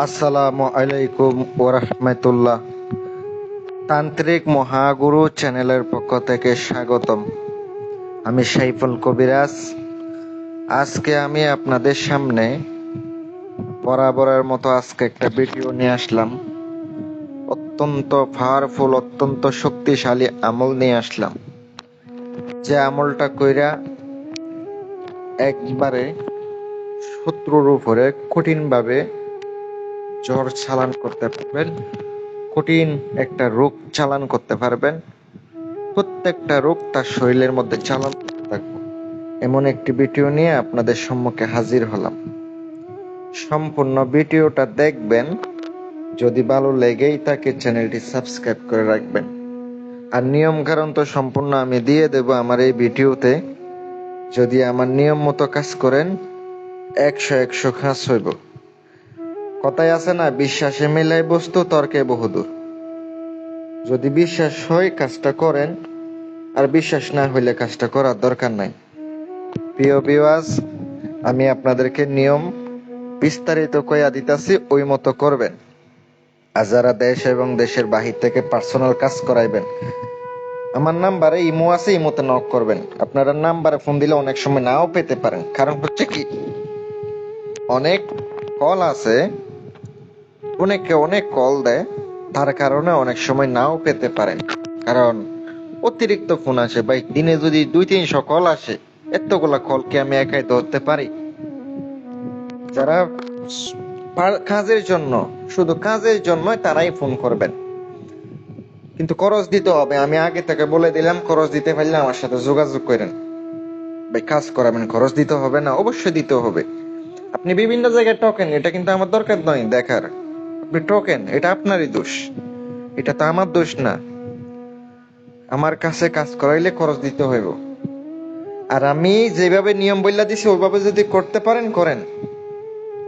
আসসালামু আলাইকুম ওরহমতুল্লাহ। তান্ত্রিক মহাগুরু চ্যানেলের পক্ষ থেকে স্বাগতম। আমি সাইফুল কবিরাজ। আজকে আমি আপনাদের সামনে বরাবরের মতো আজকে একটা ভিডিও নিয়ে আসলাম। অত্যন্ত পাওয়ারফুল, অত্যন্ত শক্তিশালী আমল নিয়ে আসলাম। যে আমলটা কইরা একবারে শত্রুর উপরে কঠিনভাবে জ্বর চালান করতে পারবেন, কঠিন একটা রোগ চালান করতে পারবেন। প্রত্যেকটা রোগ তার শরীরের মধ্যে চালান করতে থাকবো, এমন একটি ভিডিও নিয়ে আপনাদের সম্মুখে হাজির হলাম। সম্পূর্ণ ভিডিওটা দেখবেন। যদি ভালো লেগেই থাকে চ্যানেলটি সাবস্ক্রাইব করে রাখবেন। আর নিয়ম কারণ তো সম্পূর্ণ আমি দিয়ে দেব আমার এই ভিডিওতে। যদি আমার নিয়ম মতো কাজ করেন 100 কাজ হইব। কথায় আছে না, বিশ্বাসে মিলাই বস্তু, তর্কে বহুদূর। যদি বিশ্বাস হয় কাজটা করেন, আর বিশ্বাস না হইলে কাজটা করার দরকার নাই। প্রিয় ভিউয়ার্স, আমি আপনাদেরকে নিয়ম বিস্তারিত কইয়া দিতেছি, ওই মতো করবেন। আর যারা দেশ এবং দেশের বাহির থেকে পার্সোনাল কাজ করাইবেন, আমার নাম্বারে ইমো আছে, ইমোতে নক করবেন। আপনারা নাম্বারে ফোন দিলে অনেক সময় নাও পেতে পারেন। কারণ হচ্ছে কি, অনেক কল আছে, অনেকে অনেক কল দেয়, তার কারণে অনেক সময় নাও পেতে পারেন। কারণ অতিরিক্ত ফোন আসে ভাই। দিনে যদি 200-300 কল আসে, এতগুলা কল কি আমি একাই ধরতে পারি? যারা কাজের জন্য, শুধু কাজের জন্য তারাই ফোন করবেন। কিন্তু খরচ দিতে হবে। আমি আগে থেকে বলে দিলাম, খরচ দিতে পারলে আমার সাথে যোগাযোগ করেন। ভাই কাজ করাবেন, খরচ দিতে হবে না? অবশ্যই দিতে হবে। আপনি বিভিন্ন জায়গায় টকেন, এটা কিন্তু আমার দরকার নয় দেখার। আপনি টকেন, এটা আপনারই দোষ, এটা তো আমার দোষ না। আমার কাছে কাজ করাইলে খরচ দিতে হইব। আর আমি যেভাবে নিয়ম বইলা দিছি ওইভাবে যদি করতে পারেন করেন।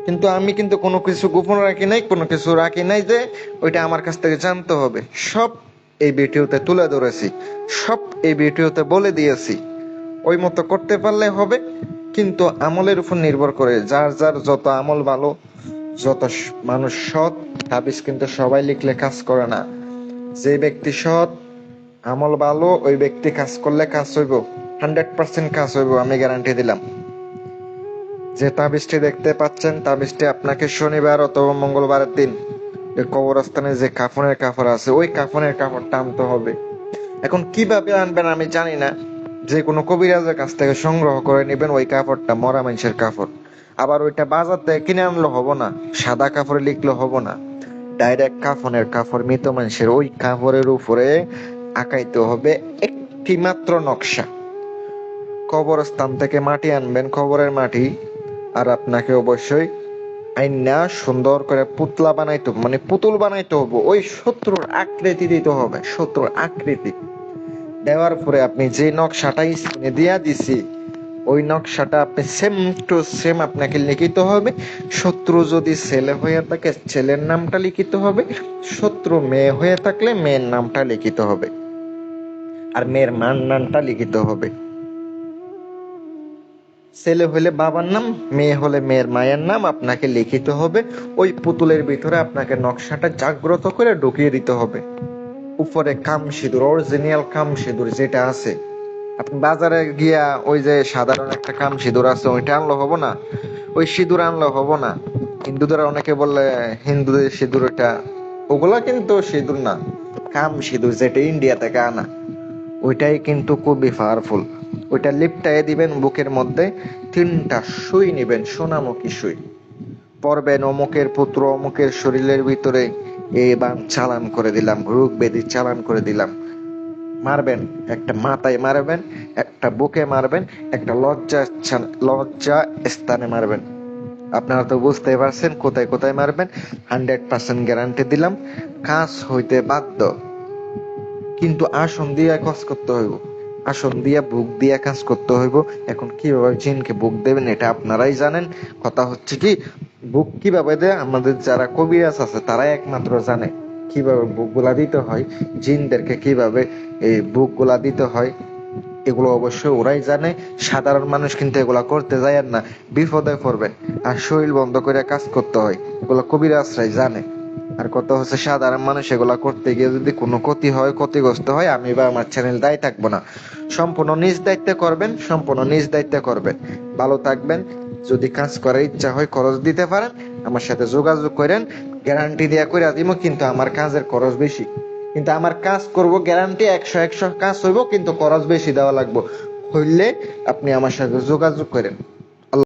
কিন্তু আমি কিন্তু কোনো কিছু গোপন রাখি নাই, কোনো কিছু রাখি নাই যে ওইটা আমার কাছ থেকে জানতে হবে। সব এই ভিডিওতে তুলে ধরেছি, সব এই ভিডিওতে বলে দিয়েছি। ওই মতো করতে পারলে হবে। কিন্তু আমলের উপর নির্ভর করে, যার যার যত আমল ভালো, যত মানুষ সৎ। তাবিজ কিন্তু সবাই লিখলে কাজ করে না। যে ব্যক্তি সৎ, আমল ভালো, ওই ব্যক্তি কাজ করলে কাজ হইব, 100% কাজ হইব, আমি গ্যারান্টি দিলাম। যে তাবিজটি দেখতে পাচ্ছেন, তাবিজটি আপনাকে শনিবার অথবা মঙ্গলবারের দিন কবরস্থানে যে কাফনের কাপড় আছে, ওই কাফনের কাপড়টা আনতে হবে। এখন কিভাবে আনবেন আমি জানি না। যে কোনো কবিরাজের কাছ থেকে সংগ্রহ করে নেবেন ওই কাপড়টা, মরা মানুষের কাপড়। আবার ওইটা বাজার থেকে কিনে আনলে হবো না, সাদা কাপড়ে লিখলে হবো না। ডাইরেক্ট কাফনের কাপড়, মৃত মানুষের, ওই কাপড়ের উপরে আঁকাইতে হবে একটি মাত্র নকশা। কবরস্থান থেকে মাটি আনবেন, কবরের মাটি। আর আপনাকে অবশ্যই আইনা সুন্দর করে পুতলা বানাইতে, মানে পুতুল বানাইতে হবে। ওই শত্রুর আকৃতি দিতে হবে, শত্রুর আকৃতি দেওয়ার পরে আপনি যে নকশাটা স্ক্রিনে দিয়া দিছি, ওই নকশাটা আপনি সেম টু সেম আপনাকে লিখিতে হবে। শত্রু যদি ছেলে হয়ে থাকে ছেলের নামটা লিখিতে হবে, শত্রু মেয়ে হয়ে থাকলে মেয়ের নামটা লিখিতে হবে, আর মেয়ের মার নামটা লিখিতে হবে। ছেলে হলে বাবার নাম, মেয়ে হলে মেয়ের মায়ের নাম আপনাকে লিখিতে হবে। ওই পুতুলের ভিতরে আপনাকে নকশাটা জাগ্রত করে ঢুকিয়ে দিতে হবে। উপরে কাম সিঁদুর, অরিজিনাল কাম সিঁদুর যেটা আছে, আপনি বাজারে গিয়া ওই যে সাধারণ একটা কাম সিঁদুর আছে, ওইটা আনলে হবো না। ওই সিঁদুর আনলে হবো না। হিন্দুদের অনেকে বলে হিন্দুদের সিঁদুর, ওইটা ওগুলা কিন্তু সিঁদুর না। কাম সিঁদুর যেটা ইন্ডিয়া থেকে আনা, ওইটাই কিন্তু খুবই পাওয়ারফুল। ওইটা লিপটায় দিবেন বুকের মধ্যে, 3টা সুই নিবেন, সোনামুখী সুই পরবেন। অমুকের পুত্র অমুকের শরীরের ভিতরে এই বান চালান করে দিলাম, রোগ ব্যাধি চালান করে দিলাম। মারবেন, একটা মাথায় মারবেন, একটা বুকে মারবেন, একটা লজ্জা স্থানে মারবেন। আপনারা তো বুঝতে পারছেন কোথায় কোথায় মারবেন। 100% গ্যারান্টি দিলাম, কাজ হইতে বাধ্য। কিন্তু আসন দিয়ে কাজ করতে হইব, আসন দিয়ে বুক দিয়ে কাজ করতে হইব। এখন কিভাবে জিনকে বুক দেবেন এটা আপনারাই জানেন। কথা হচ্ছে কি, বুক কিভাবে দেয় আমাদের যারা কবিরাজ আছে তারাই একমাত্র জানে কিভাবে বুক গুলা দিতে হয়, জিনদেরকে কিভাবে এই বুক গুলা দিতে হয়। এগুলো অবশ্যই ওরাই জানে। সাধারণ মানুষ কিন্তু এগুলা করতে যায় না, বিপদে পড়বেন। আর শরীর বন্ধ করে কাজ করতে হয়, এগুলো কবিরাজরাই জানে। আর কথা হচ্ছে সাধারণ মানুষ এগুলা করতে গিয়ে যদি কোনো ক্ষতি হয়, ক্ষতিগ্রস্ত হয়, আমি বা আমার চ্যানেল দায়ী থাকবো না। সম্পূর্ণ নিজ দায়িত্বে করবেন, সম্পূর্ণ নিজ দায়িত্বে করবেন। ভালো থাকবেন। যদি কাজ করার ইচ্ছা হয়, খরচ দিতে পারেন, আমার সাথে যোগাযোগ করেন। গ্যারান্টি দিয়া করে দিব, কিন্তু আমার কাজের খরচ বেশি। কিন্তু আমার কাজ করব গ্যারান্টি 100 কাজ হইব, কিন্তু খরচ বেশি দেওয়া লাগবে। হইলে আপনি আমার সাথে যোগাযোগ করেন।